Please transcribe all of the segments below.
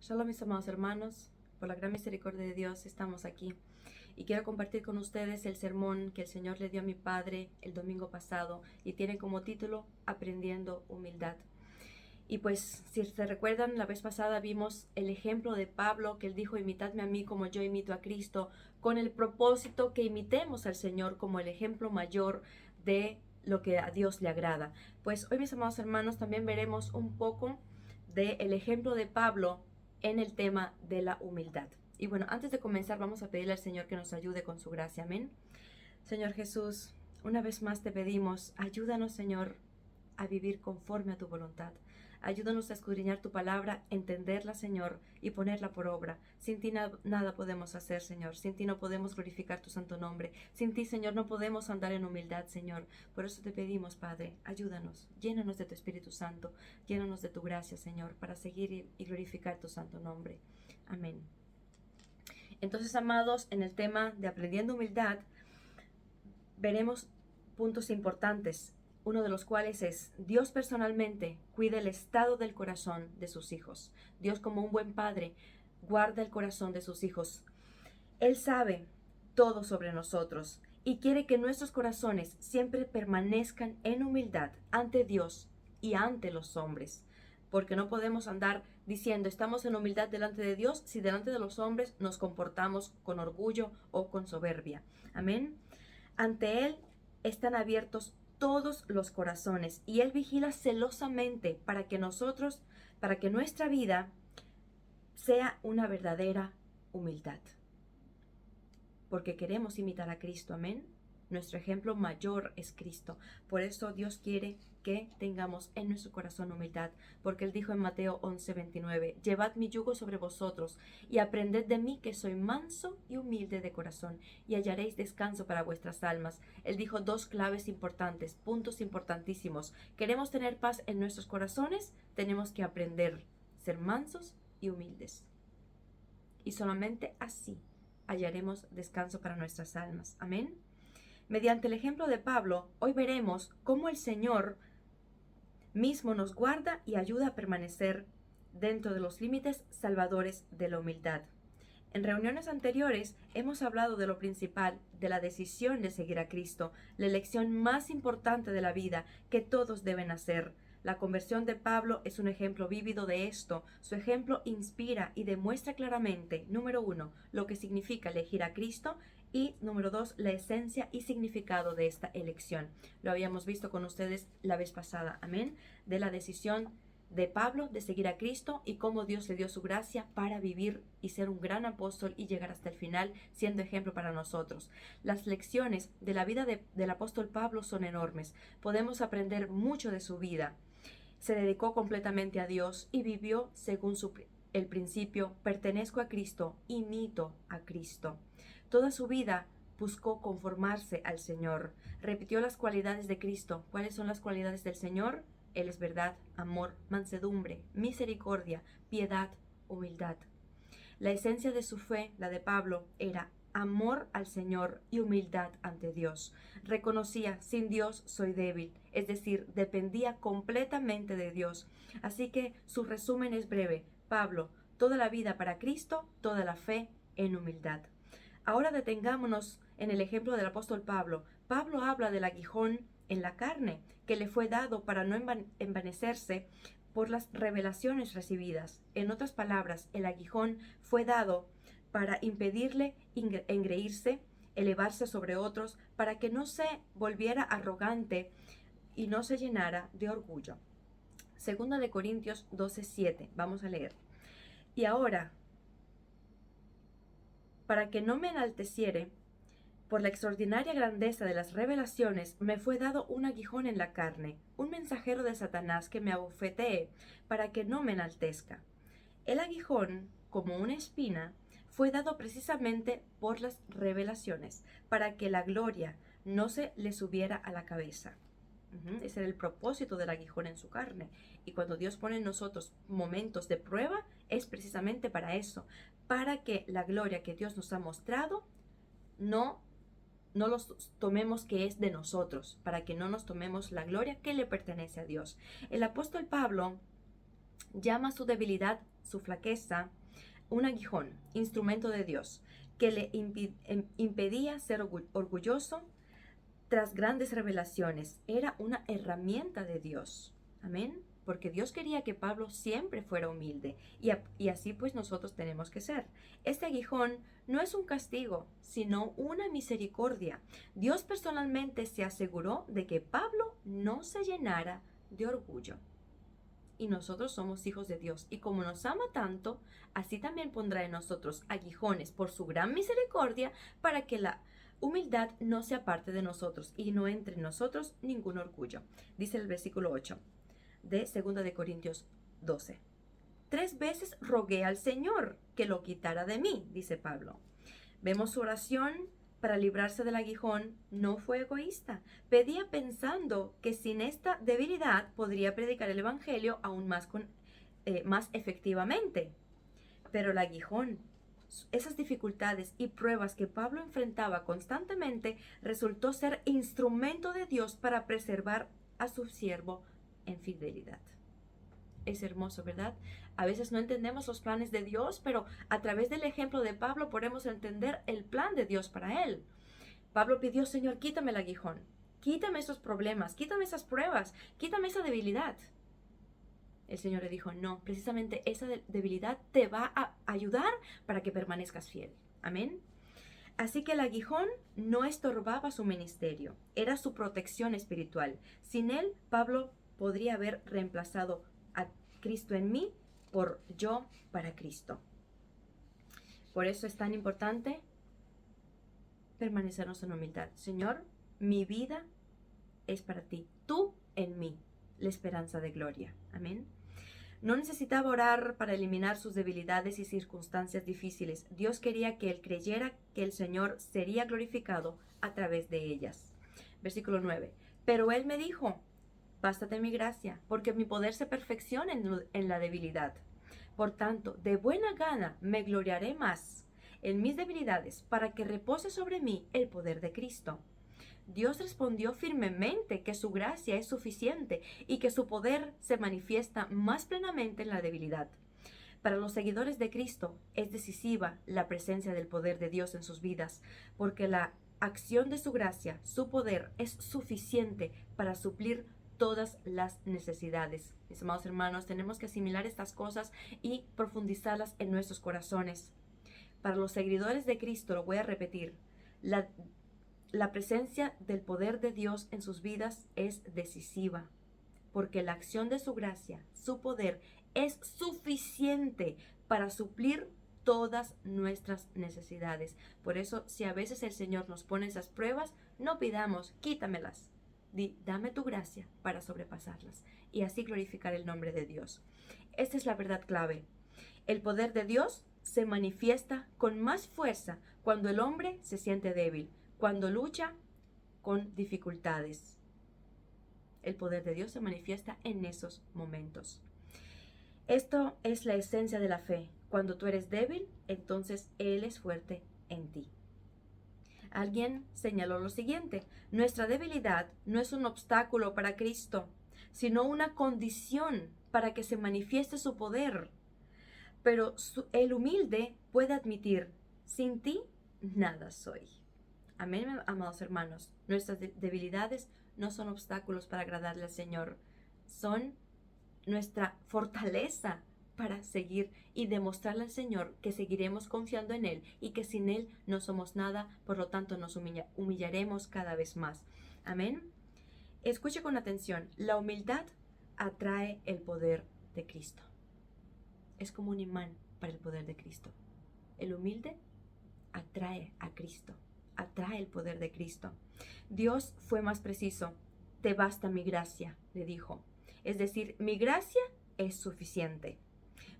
Shalom, mis amados hermanos, por la gran misericordia de Dios estamos aquí y quiero compartir con ustedes el sermón que el Señor le dio a mi padre el domingo pasado y tiene como título Aprendiendo Humildad. Y pues, si se recuerdan, la vez pasada vimos el ejemplo de Pablo, que él dijo, imitadme a mí como yo imito a Cristo, con el propósito que imitemos al Señor como el ejemplo mayor de lo que a Dios le agrada. Pues hoy, mis amados hermanos, también veremos un poco del ejemplo de Pablo en el tema de la humildad. Y bueno, antes de comenzar, vamos a pedirle al Señor que nos ayude con su gracia. Amén. Señor Jesús, una vez más te pedimos, ayúdanos, Señor, a vivir conforme a tu voluntad. Ayúdanos a escudriñar tu palabra, entenderla, Señor, y ponerla por obra. Sin ti nada podemos hacer, Señor. Sin ti no podemos glorificar tu santo nombre. Sin ti, Señor, no podemos andar en humildad, Señor. Por eso te pedimos, Padre, ayúdanos. Llénanos de tu Espíritu Santo. Llénanos de tu gracia, Señor, para seguir y glorificar tu santo nombre. Amén. Entonces, amados, en el tema de aprendiendo humildad, veremos puntos importantes, uno de los cuales es: Dios personalmente cuida el estado del corazón de sus hijos. Dios, como un buen padre, guarda el corazón de sus hijos. Él sabe todo sobre nosotros y quiere que nuestros corazones siempre permanezcan en humildad ante Dios y ante los hombres, porque no podemos andar diciendo estamos en humildad delante de Dios si delante de los hombres nos comportamos con orgullo o con soberbia. Amén. Ante Él están abiertos todos los corazones y Él vigila celosamente para que nuestra vida sea una verdadera humildad. Porque queremos imitar a Cristo, amén. Nuestro ejemplo mayor es Cristo. Por eso Dios quiere que tengamos en nuestro corazón humildad, porque Él dijo en Mateo 11:29, llevad mi yugo sobre vosotros y aprended de mí, que soy manso y humilde de corazón, y hallaréis descanso para vuestras almas. Él dijo dos claves importantes, puntos importantísimos. Queremos tener paz en nuestros corazones, tenemos que aprender a ser mansos y humildes. Y solamente así hallaremos descanso para nuestras almas. Amén. Mediante el ejemplo de Pablo, hoy veremos cómo el Señor mismo nos guarda y ayuda a permanecer dentro de los límites salvadores de la humildad. En reuniones anteriores hemos hablado de lo principal, de la decisión de seguir a Cristo, la elección más importante de la vida que todos deben hacer. La conversión de Pablo es un ejemplo vívido de esto. Su ejemplo inspira y demuestra claramente, número 1, lo que significa elegir a Cristo, y número 2, la esencia y significado de esta elección. Lo habíamos visto con ustedes la vez pasada, amén, de la decisión de Pablo de seguir a Cristo y cómo Dios le dio su gracia para vivir y ser un gran apóstol y llegar hasta el final siendo ejemplo para nosotros. Las lecciones de la vida del apóstol Pablo son enormes. Podemos aprender mucho de su vida. Se dedicó completamente a Dios y vivió según el principio: pertenezco a Cristo, imito a Cristo. Toda su vida buscó conformarse al Señor. Repitió las cualidades de Cristo. ¿Cuáles son las cualidades del Señor? Él es verdad, amor, mansedumbre, misericordia, piedad, humildad. La esencia de su fe, la de Pablo, era amor al Señor y humildad ante Dios. Reconocía, sin Dios soy débil, es decir, dependía completamente de Dios. Así que su resumen es breve: Pablo, toda la vida para Cristo, toda la fe en humildad. Ahora detengámonos en el ejemplo del apóstol Pablo. Pablo habla del aguijón en la carne que le fue dado para no envanecerse por las revelaciones recibidas. En otras palabras, el aguijón fue dado para impedirle engreírse, elevarse sobre otros, para que no se volviera arrogante y no se llenara de orgullo. Segunda de Corintios 12:7. Vamos a leer. Y ahora, para que no me enalteciere, por la extraordinaria grandeza de las revelaciones, me fue dado un aguijón en la carne, un mensajero de Satanás que me abofetee, para que no me enaltezca. El aguijón, como una espina, fue dado precisamente por las revelaciones, para que la gloria no se le subiera a la cabeza. Ese era el propósito del aguijón en su carne. Y cuando Dios pone en nosotros momentos de prueba, es precisamente para eso, para que la gloria que Dios nos ha mostrado no los tomemos que es de nosotros, para que no nos tomemos la gloria que le pertenece a Dios. El apóstol Pablo llama su debilidad, su flaqueza, un aguijón, instrumento de Dios, que le impedía ser orgulloso tras grandes revelaciones. Era una herramienta de Dios. Amén. Porque Dios quería que Pablo siempre fuera humilde y así pues nosotros tenemos que ser. Este aguijón no es un castigo, sino una misericordia. Dios personalmente se aseguró de que Pablo no se llenara de orgullo. Y nosotros somos hijos de Dios. Y como nos ama tanto, así también pondrá en nosotros aguijones por su gran misericordia para que la humildad no sea parte de nosotros y no entre en nosotros ningún orgullo. Dice el versículo 8 de 2 de Corintios 12. 3 veces rogué al Señor que lo quitara de mí, dice Pablo. Vemos su oración para librarse del aguijón. No fue egoísta. Pedía pensando que sin esta debilidad podría predicar el evangelio aún más efectivamente. Pero el aguijón, esas dificultades y pruebas que Pablo enfrentaba constantemente, resultó ser instrumento de Dios para preservar a su siervo en fidelidad. Es hermoso, ¿verdad? A veces no entendemos los planes de Dios, pero a través del ejemplo de Pablo podemos entender el plan de Dios para él. Pablo pidió: Señor, quítame el aguijón, quítame esos problemas, quítame esas pruebas, quítame esa debilidad. El Señor le dijo: no, precisamente esa debilidad te va a ayudar para que permanezcas fiel. Amén. Así que el aguijón no estorbaba su ministerio, era su protección espiritual. Sin él, Pablo podría haber reemplazado a Cristo en mí por yo para Cristo. Por eso es tan importante permanecernos en humildad. Señor, mi vida es para ti, tú en mí, la esperanza de gloria. Amén. No necesitaba orar para eliminar sus debilidades y circunstancias difíciles. Dios quería que él creyera que el Señor sería glorificado a través de ellas. Versículo 9. Pero él me dijo: bástate mi gracia, porque mi poder se perfecciona en la debilidad. Por tanto, de buena gana me gloriaré más en mis debilidades, para que repose sobre mí el poder de Cristo. Dios respondió firmemente que su gracia es suficiente y que su poder se manifiesta más plenamente en la debilidad. Para los seguidores de Cristo es decisiva la presencia del poder de Dios en sus vidas, porque la acción de su gracia, su poder, es suficiente para suplir todas las necesidades. Mis amados hermanos, tenemos que asimilar estas cosas y profundizarlas en nuestros corazones. Para los seguidores de Cristo, lo voy a repetir, la presencia del poder de Dios en sus vidas es decisiva, porque la acción de su gracia, su poder, es suficiente para suplir todas nuestras necesidades. Por eso, si a veces el Señor nos pone esas pruebas, no pidamos: quítamelas. Dame tu gracia para sobrepasarlas y así glorificar el nombre de Dios. Esta es la verdad clave. El poder de Dios se manifiesta con más fuerza cuando el hombre se siente débil, cuando lucha con dificultades. El poder de Dios se manifiesta en esos momentos. Esto es la esencia de la fe. Cuando tú eres débil, entonces Él es fuerte en ti. Alguien señaló lo siguiente: nuestra debilidad no es un obstáculo para Cristo, sino una condición para que se manifieste su poder. Pero el humilde puede admitir: sin ti, nada soy. Amén, amados hermanos. Nuestras debilidades no son obstáculos para agradarle al Señor. Son nuestra fortaleza para seguir y demostrarle al Señor que seguiremos confiando en Él y que sin Él no somos nada, por lo tanto nos humillaremos cada vez más. Amén. Escuche con atención. La humildad atrae el poder de Cristo. Es como un imán para el poder de Cristo. El humilde atrae a Cristo, atrae el poder de Cristo. Dios fue más preciso. Te basta mi gracia, le dijo. Es decir, mi gracia es suficiente.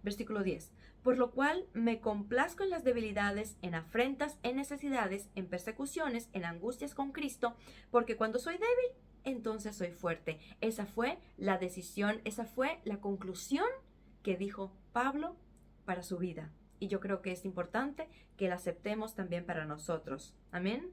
Versículo 10. Por lo cual me complazco en las debilidades, en afrentas, en necesidades, en persecuciones, en angustias con Cristo, porque cuando soy débil, entonces soy fuerte. Esa fue la decisión, esa fue la conclusión que dijo Pablo para su vida. Y yo creo que es importante que la aceptemos también para nosotros. Amén.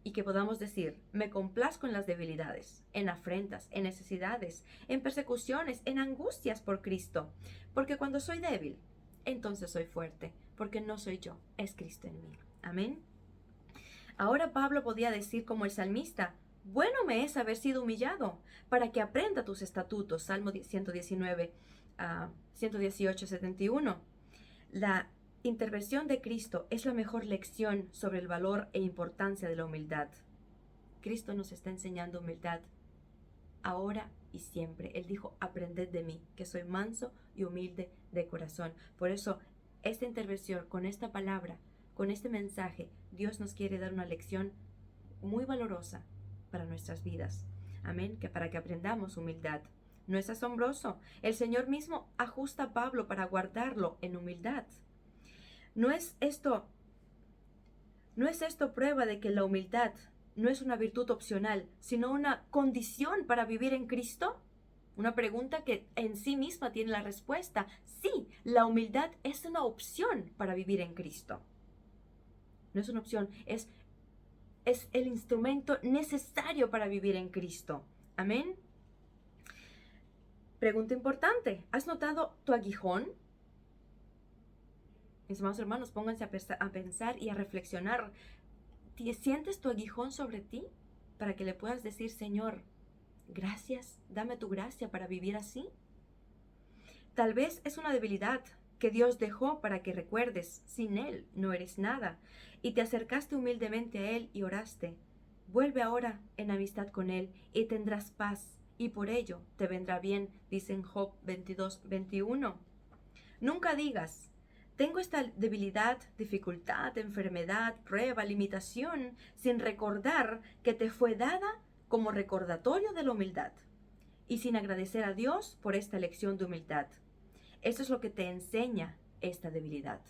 y que podamos decir, me complazco en las debilidades, en afrentas, en necesidades, en persecuciones, en angustias por Cristo, porque cuando soy débil, entonces soy fuerte, porque no soy yo, es Cristo en mí. Amén. Ahora Pablo podía decir como el salmista, bueno me es haber sido humillado, para que aprenda tus estatutos. Salmo 119, 118, 71. La intervención de Cristo es la mejor lección sobre el valor e importancia de la humildad. Cristo nos está enseñando humildad ahora y siempre. Él dijo, aprended de mí, que soy manso y humilde de corazón. Por eso, esta intervención, con esta palabra, con este mensaje, Dios nos quiere dar una lección muy valorosa para nuestras vidas. Amén, que para que aprendamos humildad. ¿No es asombroso? El Señor mismo ajusta a Pablo para guardarlo en humildad. ¿No es esto prueba de que la humildad no es una virtud opcional, sino una condición para vivir en Cristo? Una pregunta que en sí misma tiene la respuesta. Sí, la humildad es una opción para vivir en Cristo. No es una opción, es el instrumento necesario para vivir en Cristo. Amén. Pregunta importante. ¿Has notado tu aguijón? Mis amados hermanos, pónganse a pensar y a reflexionar. ¿Sientes tu aguijón sobre ti? Para que le puedas decir, Señor, gracias, dame tu gracia para vivir así. Tal vez es una debilidad que Dios dejó para que recuerdes, sin Él no eres nada, y te acercaste humildemente a Él y oraste. Vuelve ahora en amistad con Él y tendrás paz, y por ello te vendrá bien, dice en Job 22, 21. Nunca digas, tengo esta debilidad, dificultad, enfermedad, prueba, limitación, sin recordar que te fue dada como recordatorio de la humildad, y sin agradecer a Dios por esta lección de humildad. Eso es lo que te enseña esta debilidad.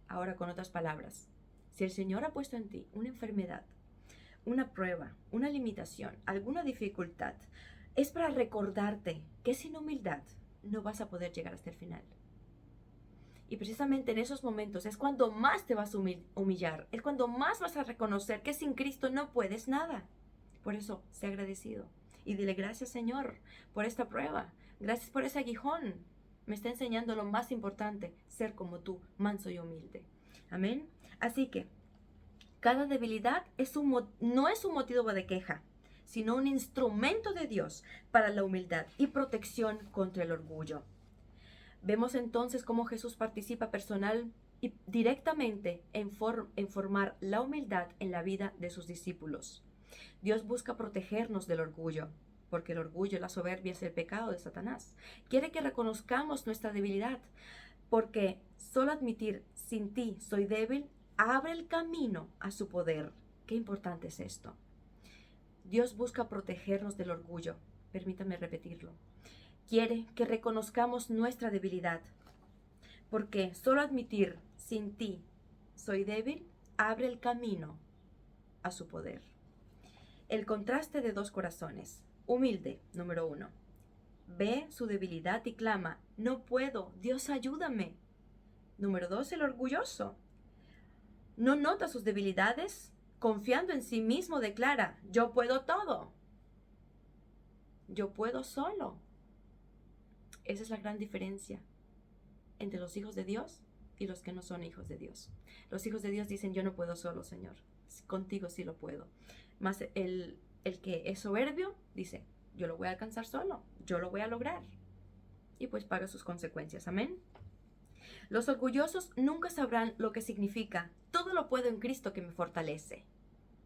Ahora, con otras palabras, si el Señor ha puesto en ti una enfermedad, una prueba, una limitación, alguna dificultad, es para recordarte que sin humildad no vas a poder llegar hasta el final. Y precisamente en esos momentos es cuando más te vas a humillar, es cuando más vas a reconocer que sin Cristo no puedes nada. Por eso, sé agradecido y dile gracias, Señor, por esta prueba. Gracias por ese aguijón. Me está enseñando lo más importante, ser como tú, manso y humilde. Amén. Así que, cada debilidad no es un motivo de queja, sino un instrumento de Dios para la humildad y protección contra el orgullo. Vemos entonces cómo Jesús participa personal y directamente en formar la humildad en la vida de sus discípulos. Dios busca protegernos del orgullo, porque el orgullo, la soberbia es el pecado de Satanás. Quiere que reconozcamos nuestra debilidad, porque solo admitir sin ti soy débil abre el camino a su poder. Qué importante es esto. Dios busca protegernos del orgullo. Permítame repetirlo. Quiere que reconozcamos nuestra debilidad, porque solo admitir sin ti soy débil abre el camino a su poder. El contraste de dos corazones. Humilde, número 1. Ve su debilidad y clama, no puedo, Dios ayúdame. Número 2, el orgulloso. No nota sus debilidades, confiando en sí mismo declara, yo puedo todo. Yo puedo solo. Esa es la gran diferencia entre los hijos de Dios y los que no son hijos de Dios. Los hijos de Dios dicen, yo no puedo solo, Señor. Contigo sí lo puedo. Más el que es soberbio dice, yo lo voy a alcanzar solo, yo lo voy a lograr. Y pues paga sus consecuencias. Amén. Los orgullosos nunca sabrán lo que significa, todo lo puedo en Cristo que me fortalece.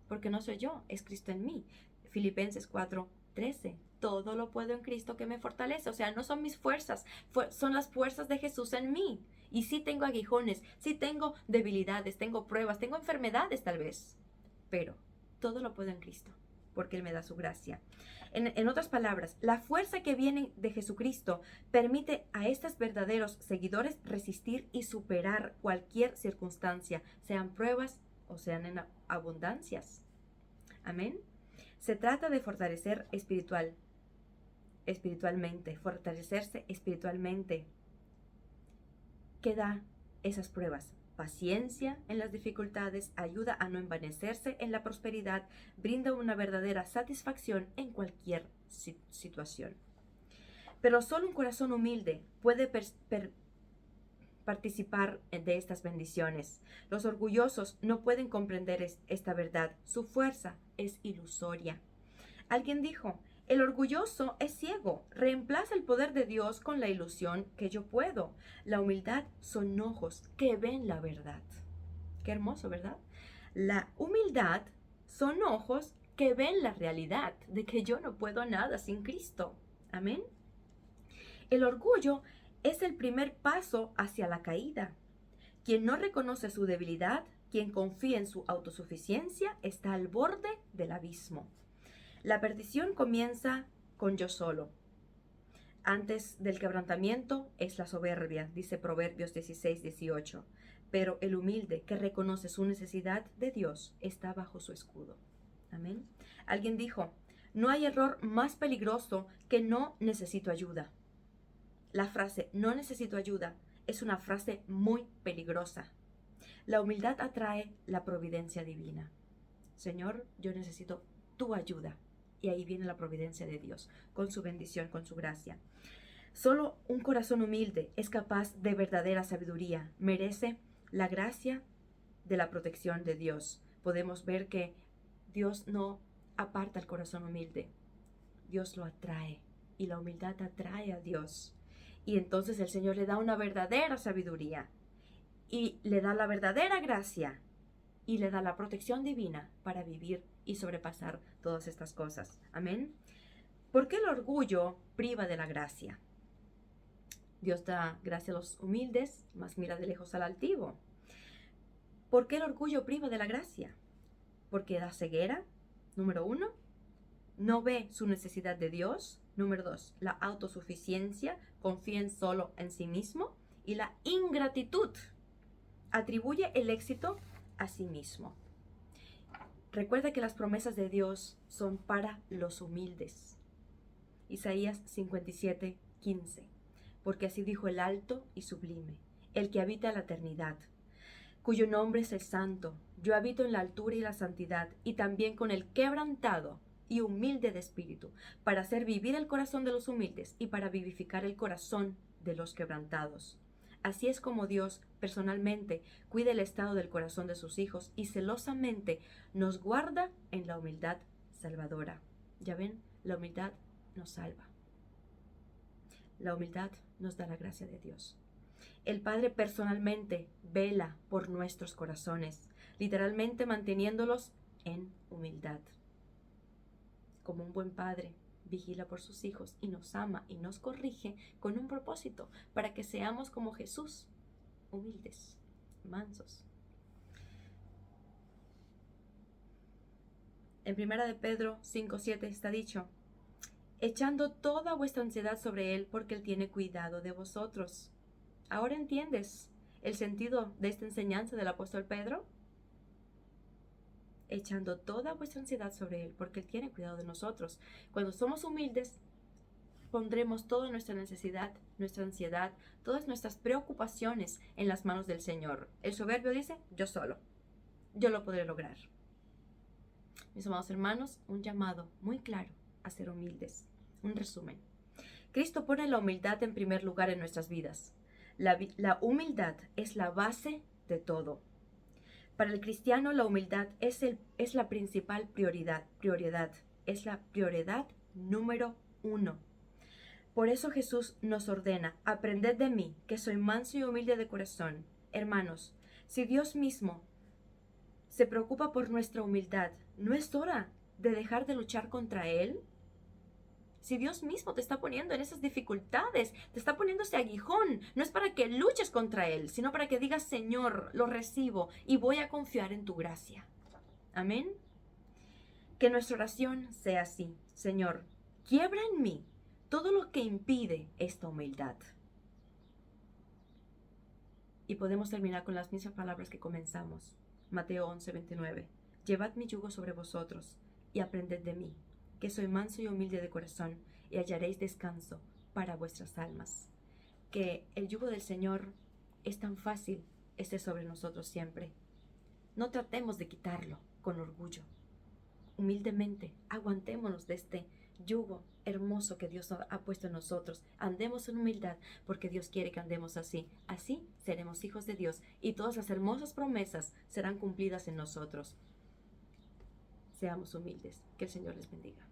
Porque no soy yo, es Cristo en mí. Filipenses 4:13. Todo lo puedo en Cristo que me fortalece. O sea, no son mis fuerzas, son las fuerzas de Jesús en mí. Y sí tengo aguijones, sí tengo debilidades, tengo pruebas, tengo enfermedades tal vez. Pero todo lo puedo en Cristo, porque Él me da su gracia. En otras palabras, la fuerza que viene de Jesucristo permite a estos verdaderos seguidores resistir y superar cualquier circunstancia, sean pruebas o sean en abundancias. Amén. Se trata de fortalecer espiritualmente, fortalecerse espiritualmente. ¿Qué da esas pruebas? paciencia en las dificultades, ayuda a no envanecerse en la prosperidad, brinda una verdadera satisfacción en cualquier situación. Pero solo un corazón humilde puede participar de estas bendiciones. Los orgullosos no pueden comprender esta verdad. Su fuerza es ilusoria. Alguien dijo, el orgulloso es ciego, reemplaza el poder de Dios con la ilusión que yo puedo. La humildad son ojos que ven la verdad. Qué hermoso, ¿verdad? La humildad son ojos que ven la realidad de que yo no puedo nada sin Cristo. Amén. El orgullo es el primer paso hacia la caída. Quien no reconoce su debilidad, quien confía en su autosuficiencia, está al borde del abismo. La perdición comienza con yo solo. Antes del quebrantamiento es la soberbia, dice Proverbios 16:18. Pero el humilde que reconoce su necesidad de Dios está bajo su escudo. Amén. Alguien dijo, no hay error más peligroso que no necesito ayuda. La frase no necesito ayuda es una frase muy peligrosa. La humildad atrae la providencia divina. Señor, yo necesito tu ayuda. Y ahí viene la providencia de Dios, con su bendición, con su gracia. Solo un corazón humilde es capaz de verdadera sabiduría. Merece la gracia de la protección de Dios. Podemos ver que Dios no aparta el corazón humilde. Dios lo atrae. Y la humildad atrae a Dios. Y entonces el Señor le da una verdadera sabiduría. Y le da la verdadera gracia. Y le da la protección divina para vivir y sobrepasar todas estas cosas. Amén. ¿Por qué el orgullo priva de la gracia? Dios da gracia a los humildes, mas mira de lejos al altivo. ¿Por qué el orgullo priva de la gracia? Porque da ceguera, número 1. No ve su necesidad de Dios. Número 2, la autosuficiencia, confía solo en sí mismo. Y la ingratitud, atribuye el éxito a sí mismo. Recuerda que las promesas de Dios son para los humildes. Isaías 57:15. Porque así dijo el alto y sublime, el que habita la eternidad, cuyo nombre es el Santo. Yo habito en la altura y la santidad, y también con el quebrantado y humilde de espíritu, para hacer vivir el corazón de los humildes y para vivificar el corazón de los quebrantados. Así es como Dios personalmente cuida el estado del corazón de sus hijos y celosamente nos guarda en la humildad salvadora. Ya ven, la humildad nos salva. La humildad nos da la gracia de Dios. El Padre personalmente vela por nuestros corazones, literalmente manteniéndolos en humildad. Como un buen padre, vigila por sus hijos y nos ama y nos corrige con un propósito, para que seamos como Jesús, humildes, mansos. En 1 de Pedro 5:7 está dicho, echando toda vuestra ansiedad sobre Él, porque Él tiene cuidado de vosotros. ¿Ahora entiendes el sentido de esta enseñanza del apóstol Pedro? Echando toda vuestra ansiedad sobre Él, porque Él tiene cuidado de nosotros. Cuando somos humildes, pondremos toda nuestra necesidad, nuestra ansiedad, todas nuestras preocupaciones en las manos del Señor. El soberbio dice, yo solo, yo lo podré lograr. Mis amados hermanos, un llamado muy claro a ser humildes. Un resumen. Cristo pone la humildad en primer lugar en nuestras vidas. La humildad es la base de todo. Para el cristiano, la humildad es la principal prioridad. Es la prioridad número 1. Por eso Jesús nos ordena, aprended de mí, que soy manso y humilde de corazón. Hermanos, si Dios mismo se preocupa por nuestra humildad, ¿no es hora de dejar de luchar contra Él? Si Dios mismo te está poniendo en esas dificultades, te está poniendo ese aguijón, no es para que luches contra Él, sino para que digas, Señor, lo recibo y voy a confiar en tu gracia. Amén. Que nuestra oración sea así. Señor, quiebra en mí todo lo que impide esta humildad. Y podemos terminar con las mismas palabras que comenzamos. Mateo 11:29. Llevad mi yugo sobre vosotros y aprended de mí, que soy manso y humilde de corazón, y hallaréis descanso para vuestras almas. Que el yugo del Señor es tan fácil, esté sobre nosotros siempre. No tratemos de quitarlo con orgullo. Humildemente, aguantémonos de este yugo hermoso que Dios ha puesto en nosotros. Andemos en humildad porque Dios quiere que andemos así. Así seremos hijos de Dios y todas las hermosas promesas serán cumplidas en nosotros. Seamos humildes. Que el Señor les bendiga.